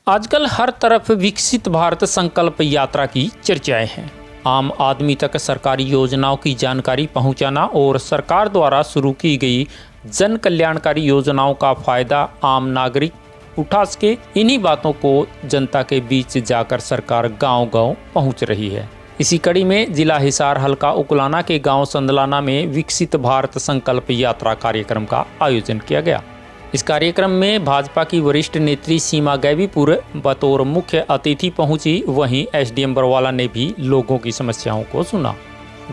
आजकल हर तरफ विकसित भारत संकल्प यात्रा की चर्चाएं हैं। आम आदमी तक सरकारी योजनाओं की जानकारी पहुंचाना और सरकार द्वारा शुरू की गई जन कल्याणकारी योजनाओं का फायदा आम नागरिक उठा सके, इन्हीं बातों को जनता के बीच जाकर सरकार गांव-गांव पहुंच रही है। इसी कड़ी में जिला हिसार हल्का उकुलाना के गांव संदलाना में विकसित भारत संकल्प यात्रा कार्यक्रम का आयोजन किया गया। इस कार्यक्रम में भाजपा की वरिष्ठ नेत्री सीमा गैबीपुर बतौर मुख्य अतिथि पहुंची। वहीं एसडीएम बरवाला ने भी लोगों की समस्याओं को सुना।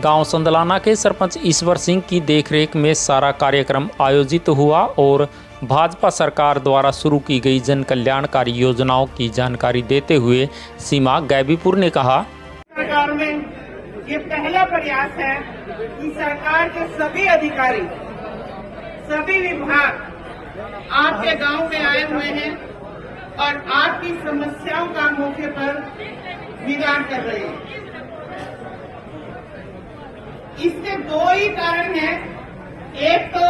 गांव संदलाना के सरपंच ईश्वर सिंह की देखरेख में सारा कार्यक्रम आयोजित हुआ और भाजपा सरकार द्वारा शुरू की गई जन कल्याणकारी योजनाओं की जानकारी देते हुए सीमा गैबीपुर ने कहा, सरकार में ये पहला प्रयास है कि सरकार के सभी अधिकारी, सभी विभाग आपके गांव में आए हुए हैं और आपकी समस्याओं का मौके पर निदान कर रहे हैं। इसके दो ही कारण हैं। एक तो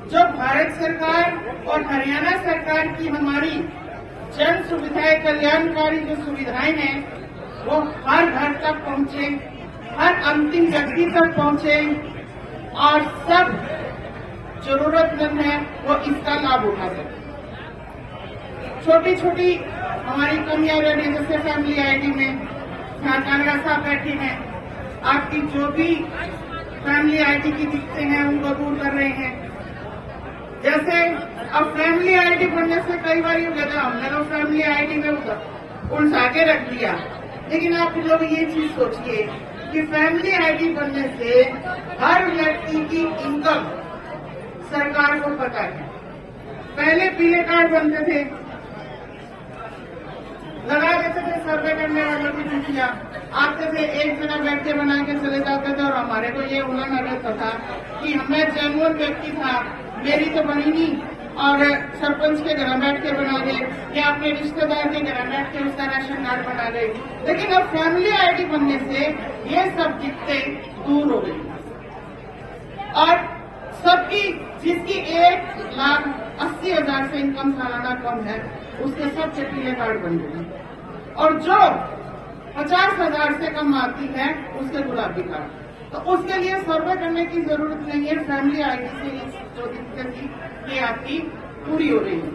जो भारत सरकार और हरियाणा सरकार की हमारी जन सुविधाएं, कल्याणकारी जो सुविधाएं हैं, वो हर घर तक पहुंचे, हर अंतिम व्यक्ति तक पहुंचे और सब जरूरतमंद है वो इसका लाभ उठा सके। छोटी छोटी हमारी कमियां रह रही, जैसे फैमिली आईडी में कांगड़ा साहब बैठी हैं, आपकी जो भी फैमिली आईडी की दिक्कतें हैं उनको दूर कर रहे हैं। जैसे अब फैमिली आईडी बनने से कई बार ये कहता हमने तो फैमिली आईडी में उलझा के रख दिया, लेकिन आप लोग ये चीज सोचिए कि फैमिली आईडी बनने से हर व्यक्ति की इनकम सरकार को पता है। पहले पीले कार्ड बनते थे, लगा देते थे सर्वे करने वालों की चिट्ठियां आते थे, एक जगह बैठ के बना के चले जाते थे और हमारे को ये उल्लंघन रहता था कि हमें जेन्युइन व्यक्ति था, मेरी तो बनी नहीं और सरपंच के घर बैठ के बना दे या अपने रिश्तेदार के घर बैठ के उसका राशन कार्ड बना दे। लेकिन अब फैमिली आईडी बनने से ये सब दिक्कतें दूर हो गई और सबकी, जिसकी 1,80,000 से इनकम सालाना कम है, उसके सबसे पीले कार्ड बन गए और जो 50,000 से कम आती है उसके गुलाबी कार्ड। तो उसके लिए सर्वे करने की जरूरत नहीं है, फैमिली आईडी से जो दिक्कत थी ये आपकी पूरी हो रही है।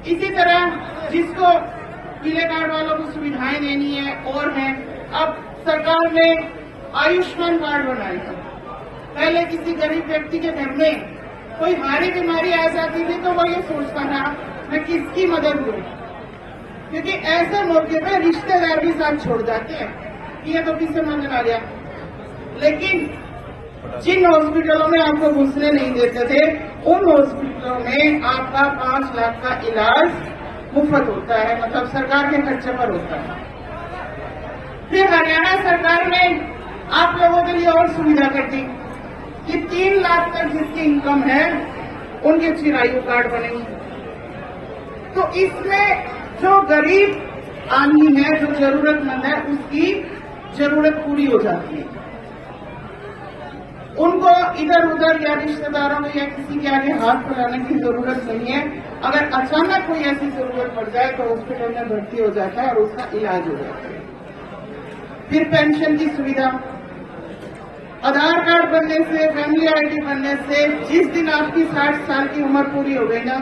इसी तरह जिसको पीले कार्ड वालों को सुविधाएं देनी है और है, अब सरकार ने आयुष्मान कार्ड बनाया था। पहले किसी गरीब व्यक्ति के घर में कोई भारी बीमारी आ जाती थी तो वो ये सोचता था मैं किसकी मदद करूं, क्योंकि ऐसे मौके पे रिश्तेदार भी साथ छोड़ जाते हैं कि ये तो किससे मदद आ गया। लेकिन जिन हॉस्पिटलों में आपको घुसने नहीं देते थे, उन हॉस्पिटलों में आपका 5 लाख का इलाज मुफ्त होता है, मतलब सरकार के खर्चे पर होता है। फिर हरियाणा सरकार ने आप लोगों के लिए और सुविधा कर दी कि 3 लाख तक जिसकी इनकम है उनके चिरायु कार्ड बनेंगे। तो इसमें जो गरीब आदमी है, जो जरूरतमंद है, उसकी जरूरत पूरी हो जाती है। उनको इधर उधर या रिश्तेदारों में या किसी के आगे हाथ फैलाने की जरूरत नहीं है। अगर अचानक कोई ऐसी जरूरत पड़ जाए तो हॉस्पिटल में भर्ती हो जाता है और उसका इलाज हो जाता है। फिर पेंशन की सुविधा, आधार कार्ड बनने से, फैमिली आईडी बनने से जिस दिन आपकी 60 साल की उम्र पूरी हो गई ना,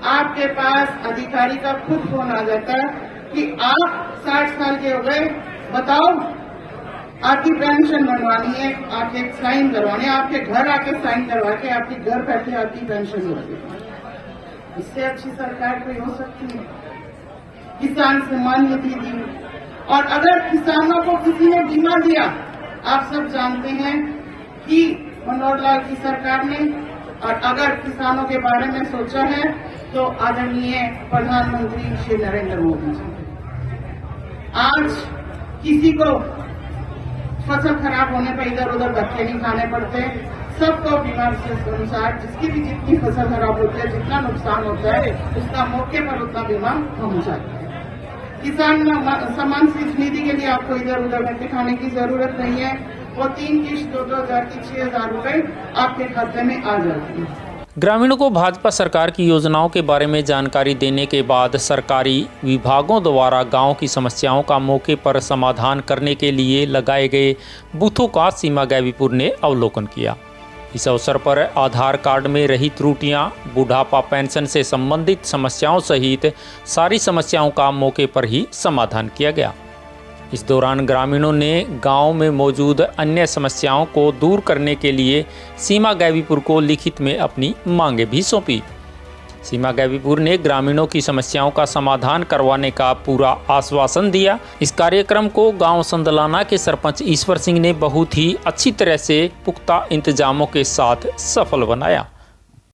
आपके पास अधिकारी का खुद फोन आ जाता है कि आप 60 साल के हो गए, बताओ आपकी पेंशन बनवानी है, आपके साइन करवाने, आपके घर आके साइन करवा के आपकी घर बैठे आपकी पेंशन होगी। इससे अच्छी सरकार कोई हो सकती है। किसान सम्मान निधि दी, और अगर किसानों को किसी ने बीमा दिया, आप सब जानते हैं कि मनोहर लाल की सरकार ने, और अगर किसानों के बारे में सोचा है तो आदरणीय प्रधानमंत्री श्री नरेंद्र मोदी जी। आज किसी को फसल खराब होने पर इधर उधर धक्के नहीं खाने पड़ते, सबको बीमा के अनुसार जिसकी भी जितनी फसल खराब होती है, जितना नुकसान होता है, उसका मौके पर उतना बीमा हो जाता है। किसान सम्मान निधि के लिए आपको इधर उधर धक्के खाने की जरूरत नहीं है। वो 3 किश्त 2,000 की 6,000 रुपए आपके खाते में आ जाती है। ग्रामीणों को भाजपा सरकार की योजनाओं के बारे में जानकारी देने के बाद सरकारी विभागों द्वारा गांव की समस्याओं का मौके पर समाधान करने के लिए लगाए गए बूथों का सीमा गैवीपुर ने अवलोकन किया। इस अवसर पर आधार कार्ड में रही त्रुटियां, बुढ़ापा पेंशन से संबंधित समस्याओं सहित सारी समस्याओं का मौके पर ही समाधान किया गया। इस दौरान ग्रामीणों ने गांव में मौजूद अन्य समस्याओं को दूर करने के लिए सीमा गैवीपुर को लिखित में अपनी मांगे भी सौंपी। सीमा गैवीपुर ने ग्रामीणों की समस्याओं का समाधान करवाने का पूरा आश्वासन दिया। इस कार्यक्रम को गांव संदलाना के सरपंच ईश्वर सिंह ने बहुत ही अच्छी तरह से पुख्ता इंतजामों के साथ सफल बनाया।